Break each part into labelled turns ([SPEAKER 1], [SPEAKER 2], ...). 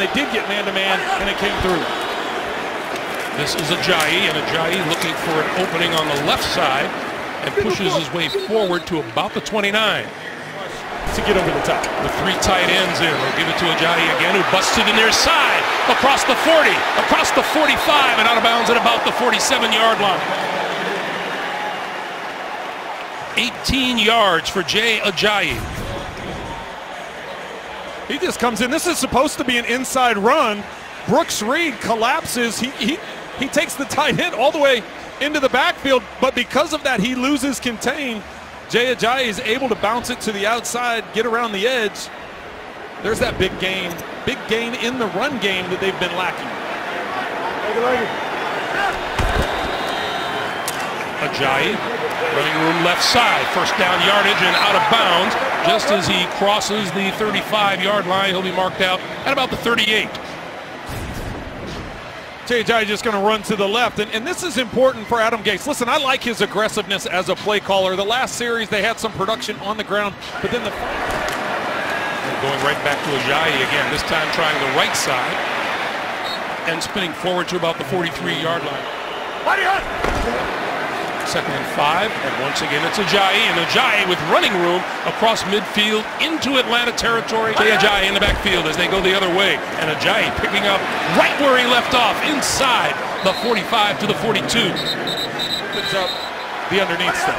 [SPEAKER 1] They did get man-to-man, and it came through.
[SPEAKER 2] This is Ajayi, and Ajayi looking for an opening on the left side and pushes his way forward to about the 29.
[SPEAKER 1] To get over the top.
[SPEAKER 2] With three tight ends in. They'll give it to Ajayi again, who busts it in their side. Across the 40, across the 45, and out of bounds at about the 47-yard line. 18 yards for Jay Ajayi.
[SPEAKER 1] He just comes in. This is supposed to be an inside run. Brooks Reed collapses. He takes the tight end all the way into the backfield, but because of that, he loses contain. Jay Ajayi is able to bounce it to the outside, get around the edge. There's that big gain in the run game that they've been lacking.
[SPEAKER 2] Ajayi, running room left side, first down yardage and out of bounds. Just as he crosses the 35-yard line, he'll be marked out at about the 38.
[SPEAKER 1] Jay Ajayi just going to run to the left, and this is important for Adam Gase. Listen, I like his aggressiveness as a play caller. The last series, they had some production on the ground, but then
[SPEAKER 2] going right back to Ajayi again, this time trying the right side and spinning forward to about the 43-yard line. Second and 5, and once again it's Ajayi, and Ajayi with running room across midfield into Atlanta territory. Jay Ajayi in the backfield as they go the other way, and Ajayi picking up right where he left off, inside the 45 to the 42.
[SPEAKER 1] Puts up the underneath stuff.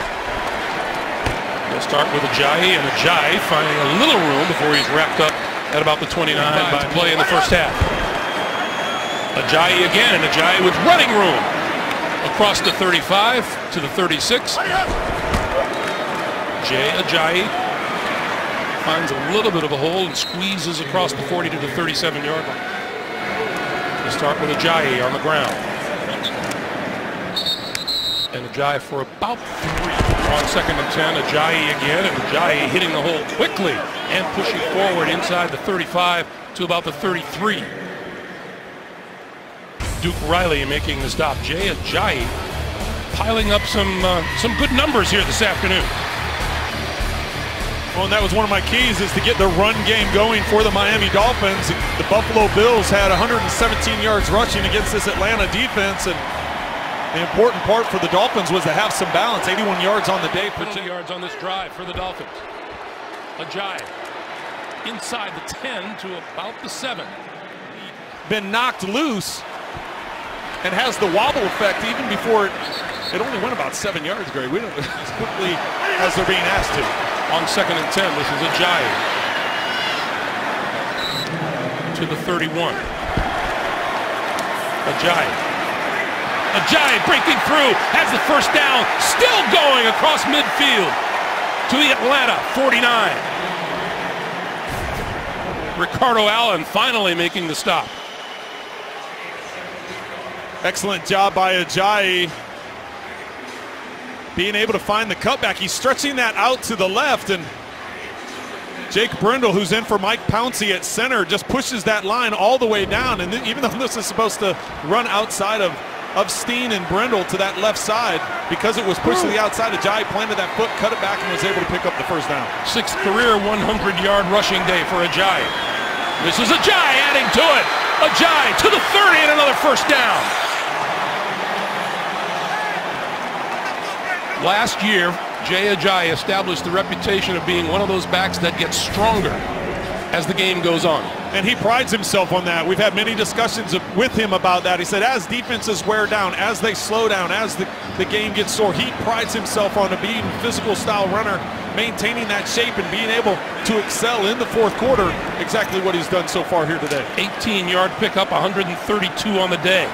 [SPEAKER 2] They'll start with Ajayi, and Ajayi finding a little room before he's wrapped up at about the 29 to play in the first half. Ajayi again, and Ajayi with running room across the 35 to the 36. Jay Ajayi finds a little bit of a hole and squeezes across the 40 to the 37-yard line. We start with Ajayi on the ground. And Ajayi for about 3. On second and 10, Ajayi again, and Ajayi hitting the hole quickly and pushing forward inside the 35 to about the 33. Duke Riley making the stop. Jay Ajayi piling up some good numbers here this afternoon.
[SPEAKER 1] Well, and that was one of my keys, is to get the run game going for the Miami Dolphins. The Buffalo Bills had 117 yards rushing against this Atlanta defense, and the important part for the Dolphins was to have some balance. 81 yards on the day.
[SPEAKER 2] 2 yards on this drive for the Dolphins. Ajayi inside the 10 to about the 7.
[SPEAKER 1] Been knocked loose and has the wobble effect even before it only went about 7 yards, Greg. We don't as quickly as they're being asked to.
[SPEAKER 2] On second and 10, this is Ajayi to the 31. Ajayi breaking through, has the first down, still going across midfield to the Atlanta 49. Ricardo Allen finally making the stop.
[SPEAKER 1] Excellent job by Ajayi, being able to find the cutback. He's stretching that out to the left, and Jake Brindle, who's in for Mike Pouncey at center, just pushes that line all the way down. And even though this is supposed to run outside of Steen and Brindle to that left side, because it was pushed to the outside, Ajayi planted that foot, cut it back, and was able to pick up the first down.
[SPEAKER 2] 6th career 100-yard rushing day for Ajayi. This is Ajayi adding to it. Ajayi to the 30 and another first down. Last year, Jay Ajayi established the reputation of being one of those backs that gets stronger as the game goes on.
[SPEAKER 1] And he prides himself on that. We've had many discussions with him about that. He said as defenses wear down, as they slow down, as the game gets sore, he prides himself on being a physical style runner, maintaining that shape and being able to excel in the fourth quarter, exactly what he's done so far here today.
[SPEAKER 2] 18-yard pickup, 132 on the day.